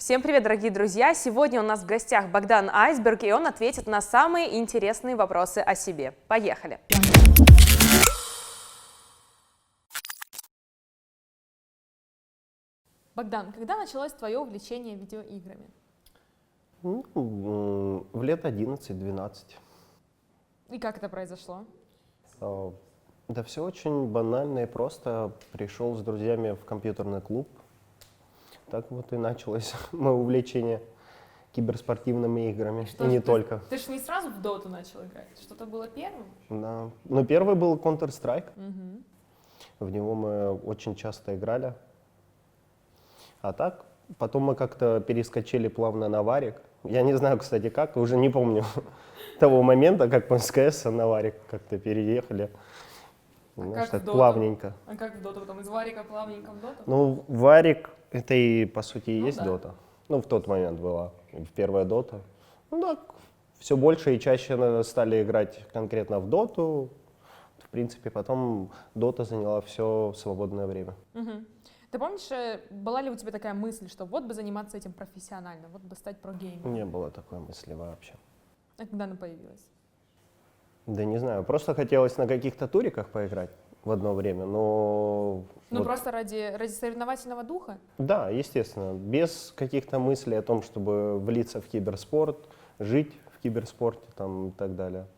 Всем привет, дорогие друзья! Сегодня у нас в гостях Богдан Айсберг, и он ответит на самые интересные вопросы о себе. Поехали! Богдан, когда началось твое увлечение видеоиграми? В лет 11-12. И как это произошло? Да все очень банально и просто. Пришел с друзьями в компьютерный клуб. Так вот и началось мое увлечение киберспортивными играми. И не только. Ты же не сразу в доту начал играть, что-то было первым? Да. Но первый был Counter-Strike. В него мы очень часто играли. А так, потом мы как-то перескочили плавно на Варик. Я не знаю, кстати, как, уже не помню того момента, как мы с КС на Варик как-то переехали. Знаешь, так плавненько. А как в доту потом? Из Варика плавненько в доту? Ну, Варик, это и, по сути, и есть дота. Ну, в тот момент была первая дота. Ну, так, все больше и чаще стали играть конкретно в доту. В принципе, потом дота заняла все свободное время. Ты помнишь, была ли у тебя такая мысль, что вот бы заниматься этим профессионально, вот бы стать прогеймером? Не было такой мысли вообще. А когда она появилась? Да не знаю, просто хотелось на каких-то туриках поиграть в одно время, но... Ну, вот просто ради соревновательного духа? Да, естественно, без каких-то мыслей о том, чтобы влиться в киберспорт, жить в киберспорте там, и так далее.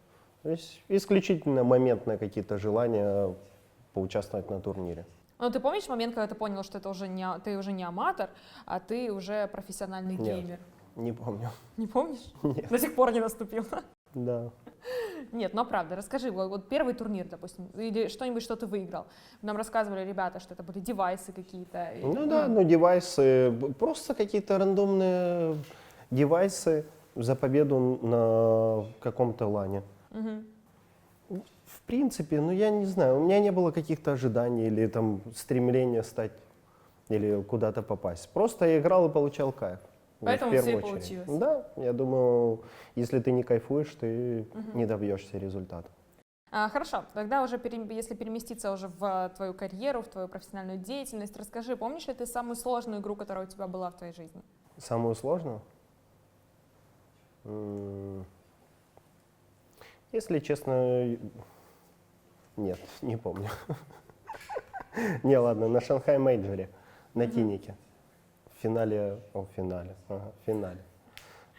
То есть исключительно моментные какие-то желания поучаствовать на турнире. Ну, ты помнишь момент, когда ты понял, что это ты уже не аматор, а ты уже профессиональный геймер? Не помню. Не помнишь? Нет. До сих пор не наступил? Да. Нет, но правда, расскажи, вот первый турнир, допустим, или что-нибудь, что ты выиграл. Нам рассказывали ребята, что это были девайсы какие-то. Ну да, ну девайсы, просто какие-то рандомные девайсы за победу на каком-то лане. В принципе, ну я не знаю, у меня не было каких-то ожиданий или там стремления стать или куда-то попасть. Просто я играл и получал кайф. Поэтому все и получилось. Да, я думаю, если ты не кайфуешь, ты не добьешься результата. Хорошо, тогда уже, если переместиться уже в твою карьеру, в твою профессиональную деятельность, расскажи, помнишь ли ты самую сложную игру, которая у тебя была в твоей жизни? Самую сложную? Если честно, нет, не помню. Не, ладно, на Шанхай Мейджоре, на Тинике. В финале.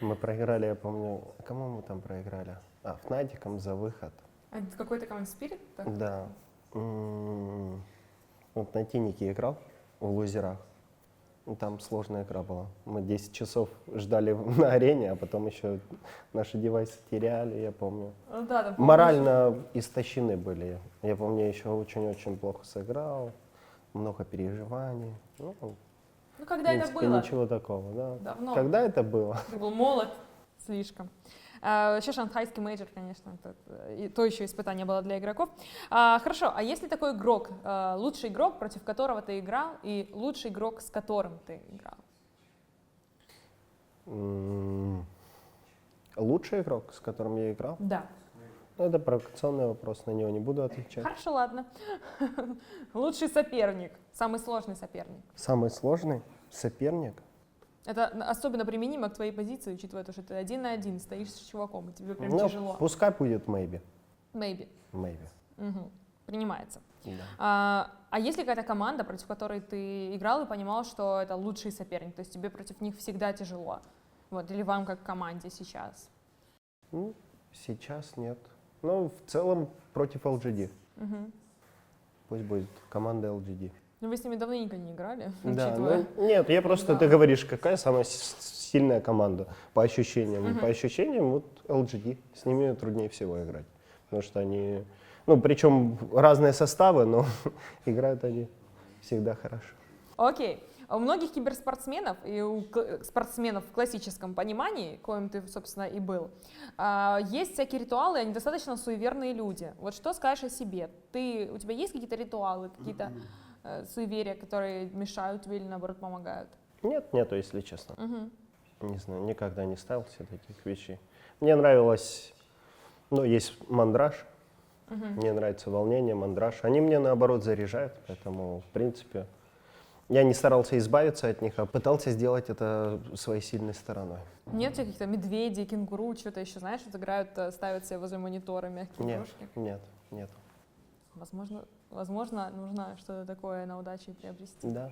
Мы проиграли, я помню, кому мы там проиграли? Фнатиком за выход. А какой-то команд Spirit? Да. Вот на Тинике играл, в лузерах. Там сложная игра была. Мы 10 часов ждали на арене, а потом еще наши девайсы теряли, я помню. Ну, да, морально истощены были. Я помню, еще очень-очень плохо сыграл, много переживаний. Ну, когда в принципе, это было? Ничего такого, да. Давно. Когда это было? Ты был молод слишком. Еще шанхайский мейджор, конечно, то еще испытание было для игроков. Хорошо, а есть ли такой игрок, лучший игрок, против которого ты играл, и лучший игрок, с которым ты играл? Лучший игрок, с которым я играл? Да. Это провокационный вопрос, на него не буду отвечать. Хорошо, ладно. Лучший соперник, самый сложный соперник. Самый сложный соперник? Это особенно применимо к твоей позиции, учитывая то, что ты 1 на 1 стоишь с чуваком, и тебе прям тяжело. Пускай будет maybe. Maybe. Maybe. Принимается. Да. А есть ли какая-то команда, против которой ты играл и понимал, что это лучший соперник? То есть тебе против них всегда тяжело? Вот, или вам как команде сейчас? Сейчас нет. Ну, в целом против LGD. Пусть будет команда LGD. Ну, вы с ними давненько не играли, Да, учитывая. нет, я просто, ты говоришь, какая самая сильная команда по ощущениям. По ощущениям, вот LGD, с ними труднее всего играть. Потому что они, причем разные составы, но играют они всегда хорошо. Окей. У многих киберспортсменов и у спортсменов в классическом понимании, коим ты, собственно, и был, есть всякие ритуалы, они достаточно суеверные люди. Вот что скажешь о себе? У тебя есть какие-то ритуалы, какие-то суеверия, которые мешают тебе или, наоборот, помогают? Нету, если честно. Не знаю, никогда не ставил себе таких вещей. Мне нравилось, есть мандраж, мне нравится волнение, мандраж. Они мне, наоборот, заряжают, поэтому, в принципе, Я не старался избавиться от них, а пытался сделать это своей сильной стороной. Нет каких-то медведей, кенгуру, что-то еще, знаешь, вот играют, ставят себе возле монитора мягкие Нет, игрушки? нет. Возможно, нужно что-то такое на удаче приобрести. Да.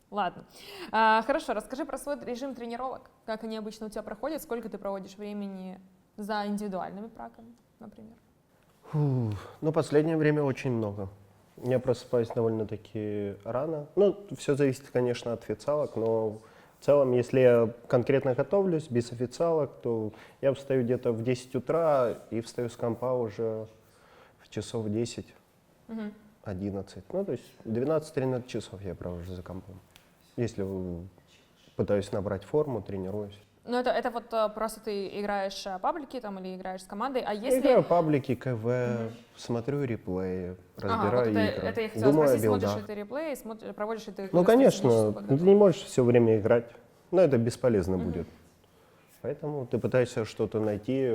Ладно. Хорошо, расскажи про свой режим тренировок. Как они обычно у тебя проходят? Сколько ты проводишь времени за индивидуальными праками, например? Ну, последнее время очень много. Я просыпаюсь довольно-таки рано. Ну, все зависит, конечно, от официалок, но в целом, если я конкретно готовлюсь без официалок, то я встаю где-то в 10 утра и встаю с компа уже в часов 10, 11. Ну, то есть 12-13 часов я провожу за компом. Если пытаюсь набрать форму, тренируюсь. Ну, это вот просто ты играешь паблики там или играешь с командой, а Я если... играю паблики, КВ, смотрю реплеи, разбираю вот игры. это я хотела Думаю о спросить, смотришь билдах. ли ты реплеи, проводишь ли ты... Ну, какую-то конечно, специфическую ты подготовку? не можешь все время играть, но это бесполезно будет. Поэтому ты пытаешься что-то найти,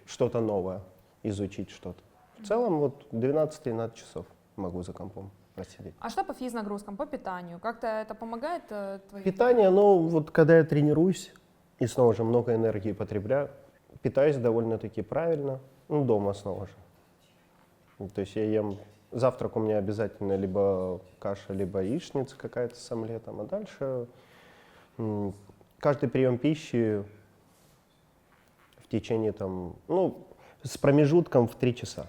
что-то новое, изучить что-то. В целом, вот 12-13 часов могу за компом просидеть. А что по физнагрузкам, по питанию? Как-то это помогает твоей... Питание, ну, вот когда я тренируюсь и снова же много энергии потребляю, питаюсь довольно-таки правильно, ну, дома снова же. То есть я ем, завтрак у меня обязательно либо каша, либо яичница какая-то с омлетом, а дальше каждый прием пищи в течение там, ну, с промежутком в 3 часа.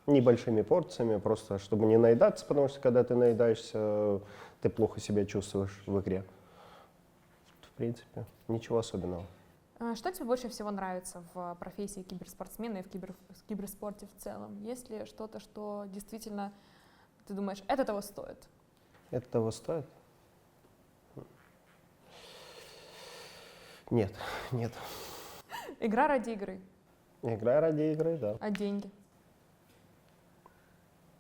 Небольшими порциями, просто чтобы не наедаться, потому что когда ты наедаешься, ты плохо себя чувствуешь в игре. В принципе, ничего особенного. Что тебе больше всего нравится в профессии киберспортсмена и в киберспорте в целом? Есть ли что-то, что действительно, ты думаешь, это того стоит? Это того стоит? Нет. Игра ради игры, Игра ради игры, да. а деньги?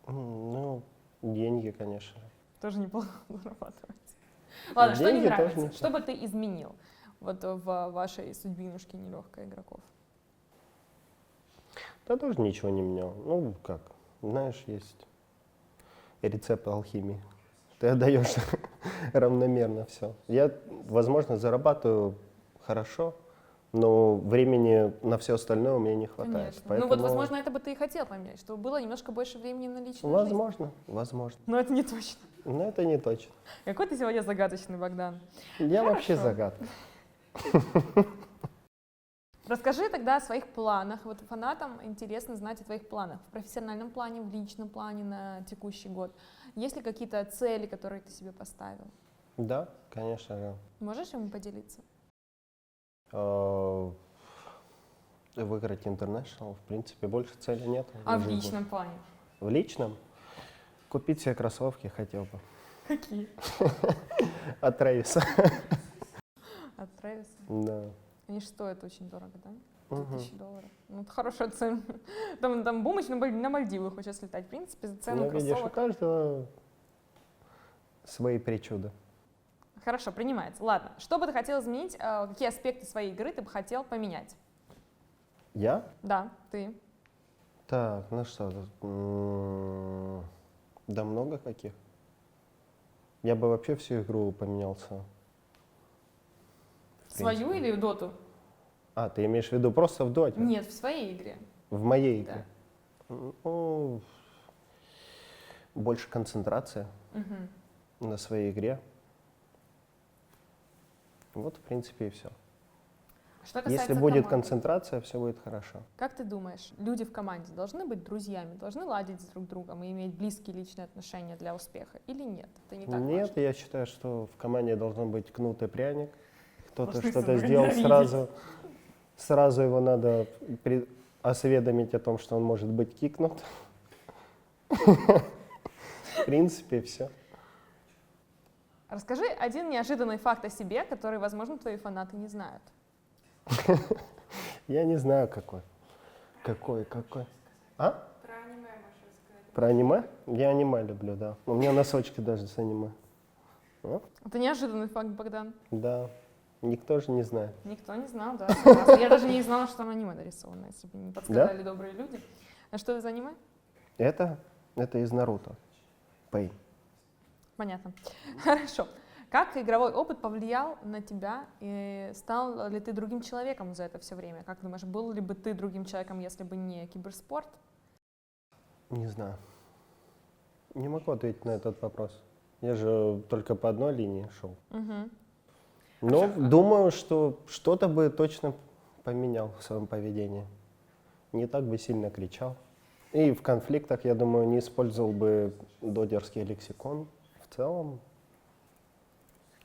Ну, деньги, конечно. Тоже неплохо зарабатывать. Ладно, что не Деньги тоже нравится? неплохо. Что бы ты изменил вот в вашей судьбинушке нелегкой игроков? Да тоже ничего не менял. Ну, как, знаешь, есть рецепт алхимии. Ты отдаешь равномерно все. Я, возможно, зарабатываю хорошо, но времени на все остальное у меня не хватает. Конечно. Поэтому... Ну вот, возможно, это бы ты и хотел поменять, чтобы было немножко больше времени на личную жизнь. Возможно. Но это не точно. Но это не точно. Какой ты сегодня загадочный, Богдан. Я вообще Хорошо. загадка. Расскажи тогда о своих планах. Вот фанатам интересно знать о твоих планах в профессиональном плане, в личном плане на текущий год. Есть ли какие-то цели, которые ты себе поставил? Да, конечно же. Можешь ими поделиться? Выиграть International, в принципе, больше цели нет. А в жизни. личном плане? В личном? Купить себе кроссовки хотел бы. Какие? От Трэвиса. От Трэвиса? Да. Они же стоят очень дорого, да? Мгм. $2000. Ну, это хорошая цена. Там Бумыч на Мальдивы хочет слетать. В принципе, за цену Ну, видишь, у кроссовок. каждого свои причуды. Хорошо, принимается. Ладно. Что бы ты хотел изменить? Какие аспекты своей игры ты бы хотел поменять? Я? Да, ты. Так, ну что тут? Да много каких. Я бы вообще всю игру поменялся. В Свою принципе. или доту? А, ты имеешь в виду просто в доте? Нет, в своей игре. В моей Да. игре? Ну, больше концентрация Мгм. на своей игре. Вот, в принципе, и все. Что касается Если будет команды, концентрация, все будет хорошо. как ты думаешь, люди в команде должны быть друзьями, должны ладить с друг другом и иметь близкие личные отношения для успеха или нет? Это не так Нет, важно? я считаю, что в команде должен быть кнут и пряник. Кто-то Должны что-то себя сделал ненавидеть. сразу его надо осведомить о том, что он может быть кикнут. В принципе, все. Расскажи один неожиданный факт о себе, который, возможно, твои фанаты не знают. Я не знаю, какой. Какой? А? Про аниме можешь рассказать. Про аниме? Я аниме люблю, да. У меня носочки даже с аниме. А? Это неожиданный факт, Богдан. Да. Никто же не знает. Никто не знал, да. Согласна. Я даже не знала, что там аниме нарисовано, если бы не подсказали добрые люди. А что это за аниме? Это из Наруто. Пэй. Понятно. Хорошо. Как игровой опыт повлиял на тебя и стал ли ты другим человеком за это все время? Как думаешь, был ли бы ты другим человеком, если бы не киберспорт? Не знаю. Не могу ответить на этот вопрос. Я же только по одной линии шел. Мгм. Но думаю, что что-то бы точно поменял в своем поведении. Не так бы сильно кричал. И в конфликтах, я думаю, не использовал бы додерский лексикон. В целом,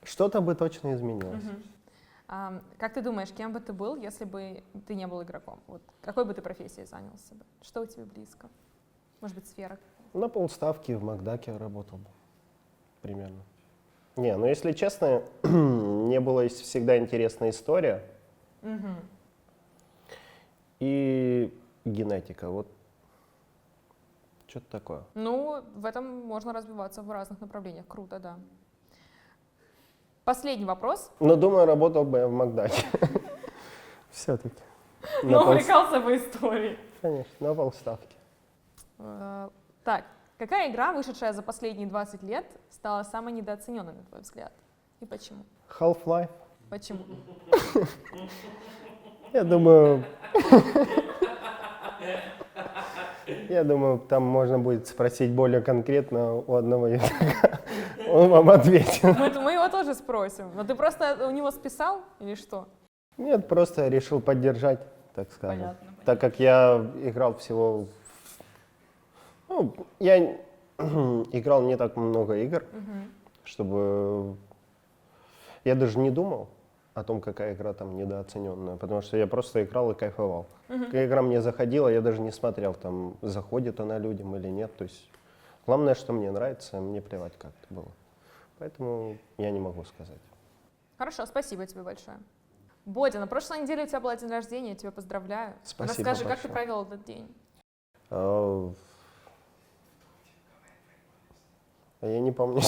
что-то бы точно изменилось. Мгм. Как ты думаешь, кем бы ты был, если бы ты не был игроком? Вот какой бы ты профессией занялся бы? Что у тебя близко? Может быть, сфера? На полставки в Макдаке работал бы. Примерно. Не, ну если честно, мне была всегда интересна история Мгм. и генетика. Вот что-то такое. Ну, в этом можно развиваться в разных направлениях. Круто, да. Последний вопрос. Но думаю, работал бы я в Макдаке. Все-таки. Но увлекался бы историей. Конечно, на полставки. Так, какая игра, вышедшая за последние 20 лет, стала самой недооцененной, на твой взгляд? И почему? Half-Life. Почему? Я думаю, там можно будет спросить более конкретно у одного игрока. Он вам ответит. Мы его тоже спросим. Но ты просто у него списал или что? Нет, просто решил поддержать, так скажем. Понятно. Так как я играл всего... Ну, я играл не так много игр, Мгм. чтобы... Я даже не думал о том, какая игра там недооцененная, потому что я просто играл и кайфовал. Какая игра мне заходила, я даже не смотрел, там, заходит она людям или нет. То есть главное, что мне нравится, мне плевать, как это было. Поэтому я не могу сказать. Хорошо, спасибо тебе большое. Бодя, на прошлой неделе у тебя был день рождения, я тебя поздравляю. Спасибо Расскажи, как ты большое. провел этот день? Я не помню.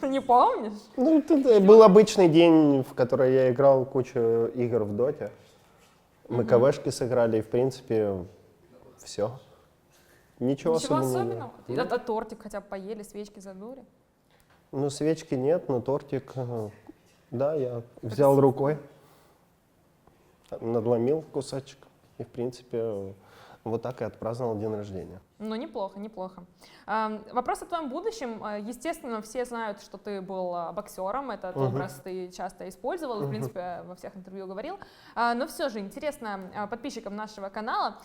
Ты не помнишь? Ну, это был обычный день, в который я играл кучу игр в доте. Мы КВшки сыграли, и, в принципе, все. Ничего Ничего особенного. особенного? А тортик хотя бы поели, свечки задули? Ну, свечки нет, но тортик, да, я взял рукой, надломил кусочек, и, в принципе, вот так и отпраздновал день рождения. Ну, неплохо, неплохо. Вопрос о твоем будущем. Естественно, все знают, что ты был боксером, этот образ ты часто использовал, и, в принципе, во всех интервью говорил. Но все же интересно подписчикам нашего канала,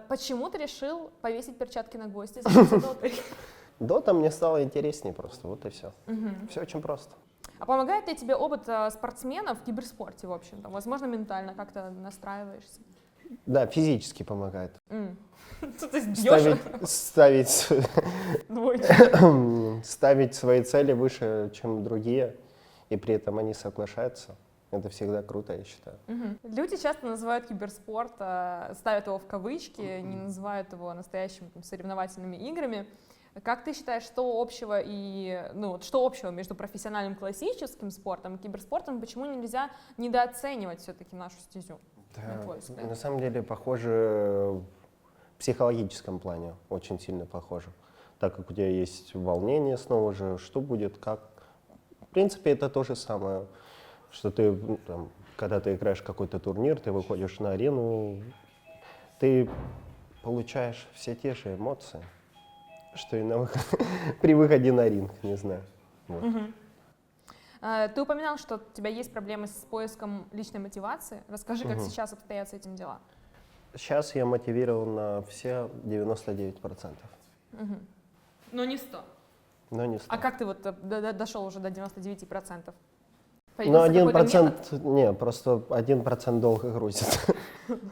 почему ты решил повесить перчатки на гвоздь и заняться дотой? Дота мне стало интереснее просто, вот и все. Все очень просто. А помогает ли тебе опыт спортсменов в киберспорте, в общем-то? Возможно, ментально как-то настраиваешься? Да, физически помогает. Что ты бьешь Ставить свои цели выше, чем другие, и при этом они соглашаются. Это всегда круто, я считаю. Люди часто называют киберспорт, ставят его в кавычки, не называют его настоящими соревновательными играми. Как ты считаешь, что общего что общего между профессиональным классическим спортом и киберспортом? Почему нельзя недооценивать все-таки нашу стезю? Да, на самом деле похоже в психологическом плане, очень сильно похоже. Так как у тебя есть волнение снова же, что будет, как. В принципе, это то же самое, что ты, когда ты играешь в какой-то турнир, ты выходишь на арену, ты получаешь все те же эмоции, что и при выходе на ринг, не знаю. Вот. Ты упоминал, что у тебя есть проблемы с поиском личной мотивации. Расскажи, как сейчас обстоят с этим дела. Сейчас я мотивирован на все 99%. Но не 100. Но не 100. А как ты вот дошел уже до 99%? Ну, 1%, не, просто 1% долго грузит.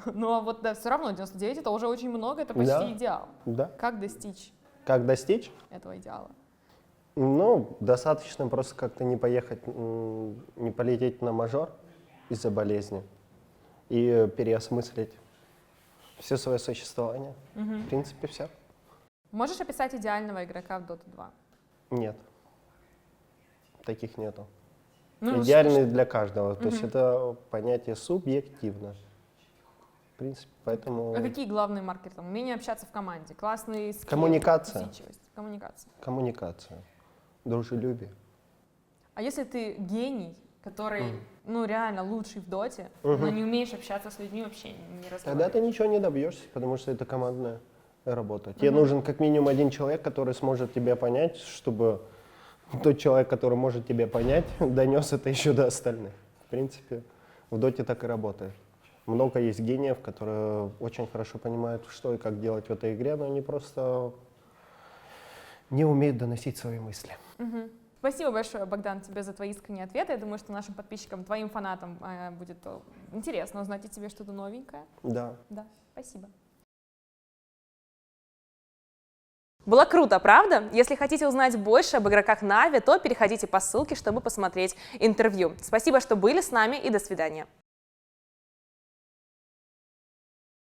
Ну, а вот да, все равно 99 это уже очень много, это почти идеал. Да. Как достичь Как достичь? этого идеала? Ну, достаточно просто как-то не поехать, не полететь на мажор из-за болезни и переосмыслить все свое существование. В принципе, все. Можешь описать идеального игрока в Dota 2? Нет. Таких нету. Ну, Идеальный для каждого. То есть это понятие субъективно. В принципе, поэтому... А какие главные маркеры? Умение общаться в команде, классный скилл, Коммуникация. усидчивость, коммуникация. Коммуникация. дружелюбие. А если ты гений, который, ну, реально лучший в доте, но не умеешь общаться с людьми, вообще не Тогда разговариваешь? ты ничего не добьешься, потому что это командная работа. Тебе нужен как минимум один человек, который сможет тебя понять, чтобы тот человек, который может тебя понять, донес это еще до остальных. В принципе, в доте так и работает. Много есть гениев, которые очень хорошо понимают, что и как делать в этой игре, но они просто не умеют доносить свои мысли. Спасибо большое, Богдан, тебе за твои искренние ответы. Я думаю, что нашим подписчикам, твоим фанатам будет интересно узнать о тебе что-то новенькое. Да. Да, спасибо. Было круто, правда? Если хотите узнать больше об игроках Na'Vi, то переходите по ссылке, чтобы посмотреть интервью. Спасибо, что были с нами, и до свидания.